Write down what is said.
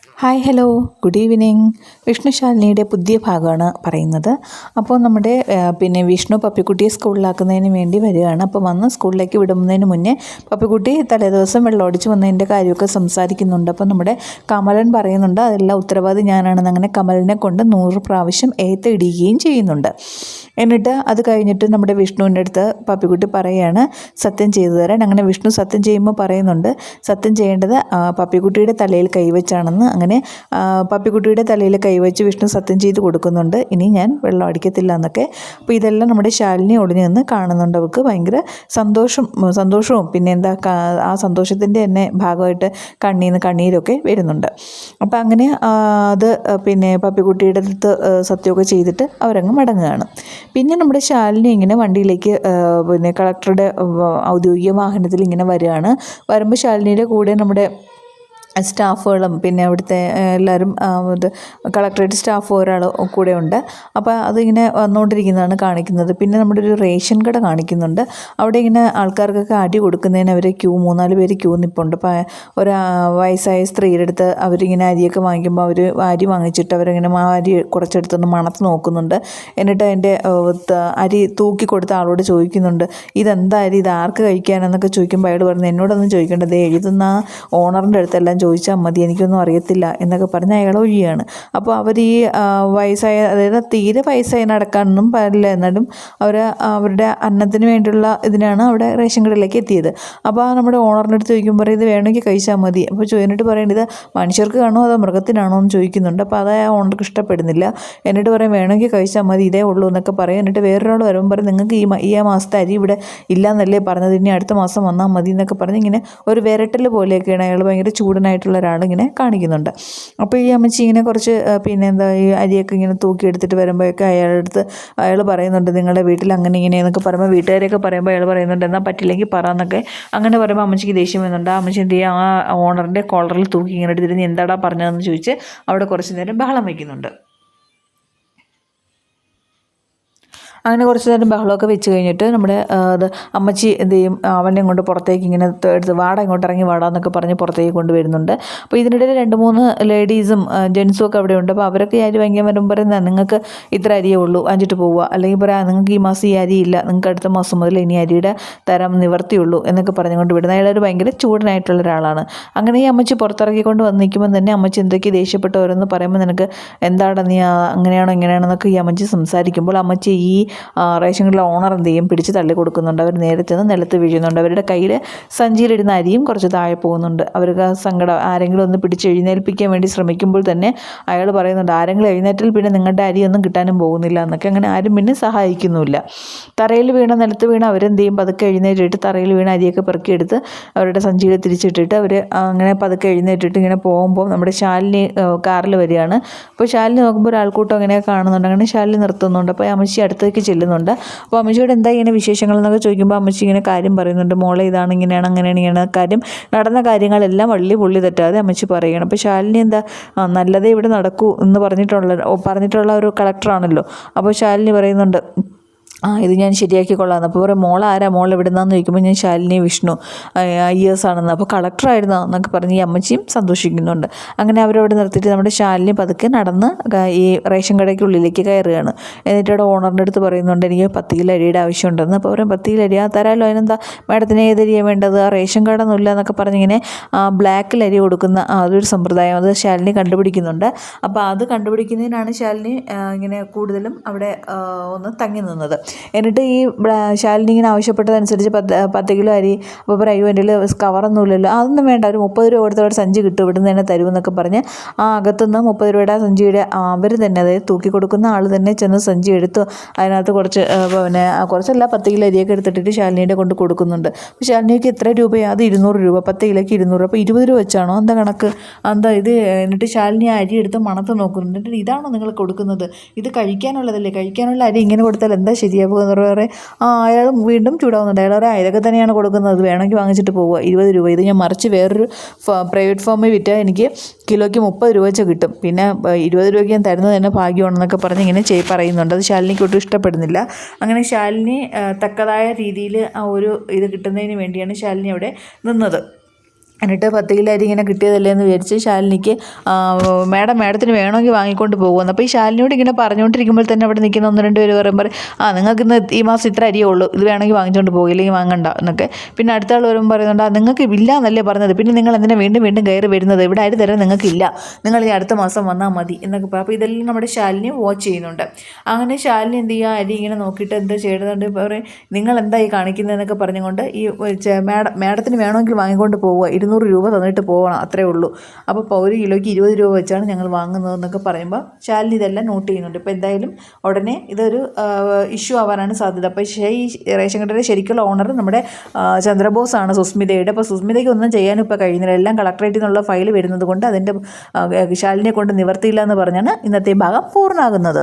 Hi hello good evening. വിഷ്ണുശാലിനിയുടെ പുതിയ ഭാഗമാണ് പറയുന്നത്. അപ്പോൾ നമ്മുടെ വിഷ്ണു പപ്പിക്കുട്ടിയെ സ്കൂളിലാക്കുന്നതിന് വേണ്ടി വരികയാണ്. അപ്പോൾ വന്ന് സ്കൂളിലേക്ക് വിടുന്നതിന് മുന്നേ പപ്പിക്കുട്ടി തലേദിവസം വെള്ളമടിച്ച് വന്നതിൻ്റെ കാര്യമൊക്കെ സംസാരിക്കുന്നുണ്ട്. അപ്പോൾ നമ്മുടെ കമലൻ പറയുന്നുണ്ട് അതെല്ലാം ഉത്തരവാദി ഞാനാണെന്ന്. അങ്ങനെ കമലിനെ കൊണ്ട് 100 പ്രാവശ്യം ഏത്തിടുകയും ചെയ്യുന്നുണ്ട്. എന്നിട്ട് അത് കഴിഞ്ഞിട്ട് നമ്മുടെ വിഷ്ണുവിൻ്റെ അടുത്ത് പപ്പിക്കുട്ടി പറയുകയാണ് സത്യം ചെയ്തു തരാൻ. അങ്ങനെ വിഷ്ണു സത്യം ചെയ്യുമ്പോൾ പറയുന്നുണ്ട് സത്യം ചെയ്യേണ്ടത് പപ്പിക്കുട്ടിയുടെ തലയിൽ കൈവച്ചാണെന്ന്. അങ്ങനെ പപ്പിക്കുട്ടിയുടെ തലയിൽ കൈവച്ച് വിഷ്ണു സത്യം ചെയ്ത് കൊടുക്കുന്നുണ്ട്, ഇനി ഞാൻ വെള്ളം അടിക്കത്തില്ല എന്നൊക്കെ. അപ്പോൾ ഇതെല്ലാം നമ്മുടെ ശാലിനി ഒളിഞ്ഞു നിന്ന് കാണുന്നുണ്ട്. അവൾക്ക് ഭയങ്കര സന്തോഷവും പിന്നെ ആ സന്തോഷത്തിൻ്റെ തന്നെ ഭാഗമായിട്ട് കണ്ണീന്ന് കണ്ണീരൊക്കെ വരുന്നുണ്ട്. അപ്പോൾ അങ്ങനെ അത് പപ്പിക്കുട്ടിയുടെ അടുത്ത് സത്യമൊക്കെ ചെയ്തിട്ട് അവരങ്ങ് മടങ്ങുകയാണ്. പിന്നെ നമ്മുടെ ശാലിനി ഇങ്ങനെ വണ്ടിയിലേക്ക് കളക്ടറുടെ ഔദ്യോഗിക വാഹനത്തിൽ ഇങ്ങനെ വരികയാണ്. വരുമ്പോൾ ശാലിനിയുടെ കൂടെ നമ്മുടെ സ്റ്റാഫുകളും പിന്നെ അവിടുത്തെ എല്ലാവരും കളക്ടറേറ്റ് സ്റ്റാഫ് ഒരാൾ കൂടെ ഉണ്ട്. അപ്പോൾ അതിങ്ങനെ വന്നുകൊണ്ടിരിക്കുന്നതാണ് കാണിക്കുന്നത്. പിന്നെ നമ്മുടെ ഒരു റേഷൻ കട കാണിക്കുന്നുണ്ട്. അവിടെ ഇങ്ങനെ ആൾക്കാർക്കൊക്കെ അരി കൊടുക്കുന്നതിന് അവർ 3-4 പേര് ക്യൂ നിൽപ്പുണ്ട്. അപ്പോൾ ഒരു വയസ്സായ സ്ത്രീയുടെ അടുത്ത് അവരിങ്ങനെ അരിയൊക്കെ വാങ്ങിക്കുമ്പോൾ അവർ അരി വാങ്ങിച്ചിട്ട് അവരിങ്ങനെ അരി കുറച്ചെടുത്തൊന്ന് മണത്ത് നോക്കുന്നുണ്ട്. എന്നിട്ട് അതിൻ്റെ അരി തൂക്കി കൊടുത്ത ആളോട് ചോദിക്കുന്നുണ്ട് ഇതെന്താ അരി, ഇത് ആർക്ക് കഴിക്കാനെന്നൊക്കെ ചോദിക്കുമ്പോൾ അയാൾ പറഞ്ഞു എന്നോടൊന്നും ചോദിക്കേണ്ടത് എഴുതുന്ന ഓണറിൻ്റെ അടുത്തെല്ലാം ചോദിച്ചാൽ മതി, എനിക്കൊന്നും അറിയത്തില്ല എന്നൊക്കെ പറഞ്ഞ് അയാൾ ഒഴിയാണ്. അപ്പോൾ അവർ ഈ വയസ്സായ, അതായത് തീരെ വയസ്സായി നടക്കാനൊന്നും പാടില്ല, എന്നാലും അവരുടെ അന്നത്തിന് വേണ്ടിയുള്ള ഇതിനാണ് അവിടെ റേഷൻ കടയിലേക്ക് എത്തിയത്. അപ്പോൾ നമ്മുടെ ഓണറിൻ്റെ അടുത്ത് ചോദിക്കുമ്പോൾ ഇത് വേണമെങ്കിൽ കഴിച്ചാൽ മതി. അപ്പോൾ എന്നിട്ട് പറയേണ്ടത് മനുഷ്യർക്ക് കാണോ അതോ മൃഗത്തിനാണോ എന്ന് ചോദിക്കുന്നുണ്ട്. അപ്പോൾ അത് ആ ഓണർക്ക് ഇഷ്ടപ്പെടുന്നില്ല. എന്നിട്ട് പറയും വേണമെങ്കിൽ കഴിച്ചാൽ മതി, ഇതേ ഉള്ളൂ എന്നൊക്കെ പറയും. എന്നിട്ട് വേറൊരാൾ വരുമ്പോൾ പറയും നിങ്ങൾക്ക് ഈ മാസത്തെ അരി ഇവിടെ ഇല്ലയെന്നല്ലേ പറഞ്ഞത്, ഇനി അടുത്ത മാസം വന്നാൽ മതി എന്നൊക്കെ പറഞ്ഞ് ഇങ്ങനെ ഒരു വിരട്ടൽ പോലെയൊക്കെയാണ്. അയാൾ ഭയങ്കര ചൂടനായിട്ടുള്ള ഒരാളിങ്ങനെ കാണിക്കുന്നുണ്ട്. അപ്പോൾ ഈ അമ്മച്ചി ഇങ്ങനെ കുറച്ച് ഈ അരിയൊക്കെ ഇങ്ങനെ തൂക്കിയെടുത്തിട്ട് വരുമ്പോഴൊക്കെ അയാൾ പറയുന്നുണ്ട് നിങ്ങളുടെ വീട്ടിൽ അങ്ങനെ ഇങ്ങനെ എന്നൊക്കെ പറയുമ്പോൾ വീട്ടുകാരെയൊക്കെ പറയുമ്പോൾ അയാൾ പറയുന്നുണ്ട് എന്നാൽ പറ്റില്ലെങ്കിൽ പറ എന്നൊക്കെ. അങ്ങനെ പറയുമ്പോൾ അമ്മച്ചിക്ക് ദേഷ്യം വരുന്നുണ്ട്. ആ അമ്മച്ചി എന്ത് ചെയ്യുക, ആ ഓണറിൻ്റെ കോളറിൽ തൂക്കി ഇങ്ങനെ എടുത്തിട്ട് നീ എന്താടാ പറഞ്ഞതെന്ന് ചോദിച്ച് അവിടെ കുറച്ച് നേരം ബഹളം വയ്ക്കുന്നുണ്ട്. അങ്ങനെ കുറച്ച് നേരം ബഹളമൊക്കെ വെച്ച് കഴിഞ്ഞിട്ട് നമ്മുടെ അമ്മച്ചി എന്ത് ചെയ്യും, അവനെ കൊണ്ട് പുറത്തേക്ക് ഇങ്ങനെ എടുത്ത് വാട ഇങ്ങോട്ട് ഇറങ്ങി വാട എന്നൊക്കെ പറഞ്ഞ് പുറത്തേക്ക് കൊണ്ടുവരുന്നുണ്ട്. അപ്പോൾ ഇതിനിടയിൽ 2-3 ലേഡീസും ജെൻസും ഒക്കെ അവിടെ ഉണ്ട്. അപ്പോൾ അവരൊക്കെ ഈ അരി വാങ്ങിക്കാൻ വരുമ്പോൾ പറയുന്നത് നിങ്ങൾക്ക് ഇത്ര അരിയേ ഉള്ളൂ, വാങ്ങിച്ചിട്ട് പോവുക, അല്ലെങ്കിൽ പറയാം നിങ്ങൾക്ക് ഈ മാസം ഈ അരിയില്ല, നിങ്ങൾക്ക് അടുത്ത മാസം മുതൽ ഇനി അരിയുടെ തരം നിവർത്തിയുള്ളൂ എന്നൊക്കെ പറഞ്ഞുകൊണ്ട് വിടുന്നത്. അയാളൊരു ഭയങ്കര ചൂടനായിട്ടുള്ള ഒരാളാണ്. അങ്ങനെ ഈ അമ്മച്ചി പുറത്തിറക്കിക്കൊണ്ട് വന്ന് നിൽക്കുമ്പോൾ തന്നെ അമ്മച്ചി എന്തൊക്കെ ദേഷ്യപ്പെട്ട് ഓരോന്ന് പറയുമ്പോൾ നിനക്ക് എന്താണ് നീ അങ്ങനെയാണോ ഇങ്ങനെയാണോ എന്നൊക്കെ ഈ അമ്മച്ചി സംസാരിക്കുമ്പോൾ അമ്മച്ചി ഈ റേഷൻ കടയിലെ ഓണർ എന്ത് ചെയ്യും, പിടിച്ച് തള്ളി കൊടുക്കുന്നുണ്ട്. അവർ നേരത്തെ നിലത്ത് വീഴുന്നുണ്ട്. അവരുടെ കയ്യിൽ സഞ്ചിയിലിടുന്ന അരിയും കുറച്ച് താഴെ പോകുന്നുണ്ട്. അവർക്ക് സങ്കടം, ആരെങ്കിലും ഒന്ന് പിടിച്ച് എഴുന്നേൽപ്പിക്കാൻ വേണ്ടി ശ്രമിക്കുമ്പോൾ തന്നെ അയാൾ പറയുന്നുണ്ട് ആരെങ്കിലും എഴുന്നേറ്റാൽ പിന്നെ നിങ്ങളുടെ അരിയൊന്നും കിട്ടാനും പോകുന്നില്ല എന്നൊക്കെ. അങ്ങനെ ആരും പിന്നെ സഹായിക്കുന്നുമില്ല. തറയിൽ നിലത്ത് വീണ അവരെന്ത് ചെയ്യും, പതുക്കെ എഴുന്നേറ്റിട്ട് തറയിൽ വീണ അരിയൊക്കെ പെറുക്കിയെടുത്ത് അവരുടെ സഞ്ചിയിൽ തിരിച്ചിട്ടിട്ട് അവർ അങ്ങനെ പതുക്കെ എഴുന്നേറ്റിട്ട് ഇങ്ങനെ പോകുമ്പോൾ നമ്മുടെ ശാലിനി കാറിൽ വരികയാണ്. അപ്പോൾ ശാലിനി നോക്കുമ്പോൾ ഒരാൾക്കൂട്ടം അങ്ങനെ കാണുന്നുണ്ട്. അങ്ങനെ ശാലിനി നിർത്തുന്നുണ്ട്. അപ്പോൾ അമ്മച്ചി അടുത്തേക്ക് ചെല്ലുന്നുണ്ട്. അപ്പോൾ അമ്മച്ചിയോട് എന്താ ഇങ്ങനെ വിശേഷങ്ങൾ എന്നൊക്കെ ചോദിക്കുമ്പോൾ അമ്മച്ചി ഇങ്ങനെ കാര്യം പറയുന്നുണ്ട്. മോളെ ഇതാണ് ഇങ്ങനെയാണ് അങ്ങനെയാണ് ഇങ്ങനെ കാര്യം, നടന്ന കാര്യങ്ങളെല്ലാം പുള്ളി തെറ്റാതെ അമ്മച്ചി പറയുകയാണ്. അപ്പോൾ ശാലിനി എന്താ നല്ലതേ ഇവിടെ നടക്കൂ എന്ന് പറഞ്ഞിട്ടുള്ള ഒരു കളക്ടറാണല്ലോ. അപ്പോൾ ശാലിനി പറയുന്നുണ്ട് ഇത് ഞാൻ ശരിയാക്കിക്കൊള്ളാമെന്ന്. അപ്പോൾ പറയും മോളാരാ, മോൾ എവിടുന്നാന്ന് ചോദിക്കുമ്പോൾ ഞാൻ ശാലിനി വിഷ്ണു IAS ആണെന്ന്. അപ്പോൾ കളക്ടറായിരുന്നോ എന്നൊക്കെ പറഞ്ഞ് ഈ അമ്മച്ചിയും സന്തോഷിക്കുന്നുണ്ട്. അങ്ങനെ അവരവിടെ നിർത്തിയിട്ട് നമ്മുടെ ശാലിനി പതുക്കെ നടന്ന് ഈ റേഷൻ കടയ്ക്കുള്ളിലേക്ക് കയറുകയാണ്. എന്നിട്ട് അവിടെ ഓണറിൻ്റെ അടുത്ത് പറയുന്നുണ്ട് എനിക്ക് 10 കിലോ അരിയുടെ ആവശ്യമുണ്ടെന്ന്. അപ്പോൾ പറയും 10 കിലോ അരി തരാമല്ലോ, അതിനെന്താ മാഡത്തിന് ഏതരിയാണ് വേണ്ടത്, ആ റേഷൻ കാർഡൊന്നുമില്ല എന്നൊക്കെ പറഞ്ഞിങ്ങനെ ബ്ലാക്കിൽ അരി കൊടുക്കുന്ന അതൊരു സമ്പ്രദായം അത് ശാലിനി കണ്ടുപിടിക്കുന്നുണ്ട്. അപ്പോൾ അത് കണ്ടുപിടിക്കുന്നതിനാണ് ശാലിനി ഇങ്ങനെ കൂടുതലും അവിടെ ഒന്ന് തങ്ങി നിന്നത്. എന്നിട്ട് ഈ ശാലിനി ഇങ്ങനെ ആവശ്യപ്പെട്ടതനുസരിച്ച് 10 കിലോ അരി. അപ്പോൾ പറയും എൻ്റെ കവറൊന്നുമില്ലല്ലോ, അതൊന്നും വേണ്ട, ഒരു 30 രൂപ കൊടുത്ത ഒരു സഞ്ചി കിട്ടും, ഇവിടുന്ന് തന്നെ തരുമെന്നൊക്കെ പറഞ്ഞ് ആ അകത്തുനിന്ന് 30 രൂപയുടെ സഞ്ചിയുടെ അവർ തന്നെ, അതായത് തൂക്കി കൊടുക്കുന്ന ആൾ തന്നെ ചെന്ന് സഞ്ചി എടുത്ത് അതിനകത്ത് കുറച്ചല്ല 10 കിലോ അരിയൊക്കെ എടുത്തിട്ട് ശാലിനിയുടെ കൊണ്ട് കൊടുക്കുന്നുണ്ട്. അപ്പോൾ ശാലിനിക്ക് എത്ര രൂപയാണ്, അത് 200 രൂപ, 10 കിലോയ്ക്ക് 200. അപ്പോൾ 20 രൂപ വെച്ചാണോ എന്താ കണക്ക്, എന്താ ഇത്? എന്നിട്ട് ശാലിനി ആ അരി എടുത്ത് മണത്ത് നോക്കുന്നുണ്ട്. എന്നിട്ട് ഇതാണോ നിങ്ങൾ കൊടുക്കുന്നത്, ഇത് കഴിക്കാനുള്ളതല്ലേ, കഴിക്കാനുള്ള അരി ഇങ്ങനെ കൊടുത്താൽ എന്താ ശരിയാവുക എന്ന് പറയാറ്. അയാൾ വീണ്ടും ചൂടാവുന്നുണ്ട്. അയാൾ പറയാം ഇതൊക്കെ തന്നെയാണ് കൊടുക്കുന്നത്, വേണമെങ്കിൽ വാങ്ങിച്ചിട്ട് പോവുക, 20 രൂപ. ഇത് ഞാൻ മറിച്ച് വേറൊരു പ്രൈവറ്റ് ഫാമിൽ വിറ്റാൽ എനിക്ക് കിലോയ്ക്ക് 30 രൂപ വെച്ച് കിട്ടും, പിന്നെ 20 രൂപയ്ക്ക് ഞാൻ തരുന്നത് തന്നെ ഭാഗ്യമാണെന്നൊക്കെ പറഞ്ഞ് ഇങ്ങനെ പറയുന്നുണ്ട്. അത് ശാലിനിക്ക് ഒട്ടും ഇഷ്ടപ്പെടുന്നില്ല. അങ്ങനെ ശാലിനി തക്കതായ രീതിയിൽ ആ ഒരു ഇത് കിട്ടുന്നതിന് വേണ്ടിയാണ് ശാലിനി അവിടെ നിന്നത്. എന്നിട്ട് 10 കിലോ അരി ഇങ്ങനെ കിട്ടിയതല്ലേ എന്ന് വിചാരിച്ച് ശാലിനിക്ക് മാഡത്തിന് വേണമെങ്കിൽ വാങ്ങിക്കൊണ്ട് പോകുമെന്ന്. അപ്പോൾ ഈ ശാലിനിയോട് ഇങ്ങനെ പറഞ്ഞുകൊണ്ടിരിക്കുമ്പോൾ തന്നെ അവിടെ നിൽക്കുന്ന 1-2 പേര് പറയുമ്പോൾ നിങ്ങൾക്ക് ഇന്ന് ഈ മാസം ഇത്ര അരിയേ ഉള്ളൂ, ഇത് വേണമെങ്കിൽ വാങ്ങിച്ചുകൊണ്ട് പോകും, ഇല്ലെങ്കിൽ വാങ്ങണ്ട എന്നൊക്കെ. പിന്നെ അടുത്ത ആൾ വരുമ്പോൾ പറയുന്നുണ്ട് നിങ്ങൾക്ക് ഇല്ല എന്നല്ലേ പറഞ്ഞത്, പിന്നെ നിങ്ങൾ എന്തിനാ വീണ്ടും വീണ്ടും കയറി വരുന്നത്, ഇവിടെ അരി തരാൻ നിങ്ങൾക്കില്ല, നിങ്ങൾ ഈ അടുത്ത മാസം വന്നാൽ മതി എന്നൊക്കെ പറയും. അപ്പോൾ ഇതെല്ലാം നമ്മുടെ ശാലിനി വാച്ച് ചെയ്യുന്നുണ്ട്. അങ്ങനെ ശാലിനി എന്ത് ചെയ്യുക, അരി ഇങ്ങനെ നോക്കിയിട്ട് എന്താ ചെയ്യുന്നുണ്ട്, പറയും നിങ്ങൾ എന്താ ഈ കാണിക്കുന്നതെന്നൊക്കെ പറഞ്ഞുകൊണ്ട് ഈ മാഡത്തിന് വേണമെങ്കിൽ വാങ്ങിക്കൊണ്ട് പോവുക, 200 രൂപ തന്നിട്ട് പോകണം, അത്രേ ഉള്ളൂ. അപ്പോൾ 1 കിലോയ്ക്ക് 20 രൂപ വെച്ചാണ് ഞങ്ങൾ വാങ്ങുന്നതെന്നൊക്കെ പറയുമ്പോൾ ശാലിനി ഇതെല്ലാം നോട്ട് ചെയ്യുന്നുണ്ട്. ഇപ്പോൾ എന്തായാലും ഉടനെ ഇതൊരു ഇഷ്യൂ ആവാനാണ് സാധ്യത. അപ്പോൾ ഈ റേഷൻ കടയുടെ ശരിക്കുള്ള ഓണർ നമ്മുടെ ചന്ദ്രബോസാണ്, സുസ്മിതയുടെ. അപ്പോൾ സുസ്മിതയ്ക്ക് ഒന്നും ചെയ്യാനും ഇപ്പോൾ കഴിയുന്നില്ല, എല്ലാം കളക്ടറേറ്റിൽ നിന്നുള്ള ഫയൽ വരുന്നത് കൊണ്ട് അതിൻ്റെ ശാലിനിയെ കൊണ്ട് നിവർത്തിയില്ല എന്ന് പറഞ്ഞാണ് ഇന്നത്തെ ഭാഗം പൂർണ്ണമാകുന്നത്.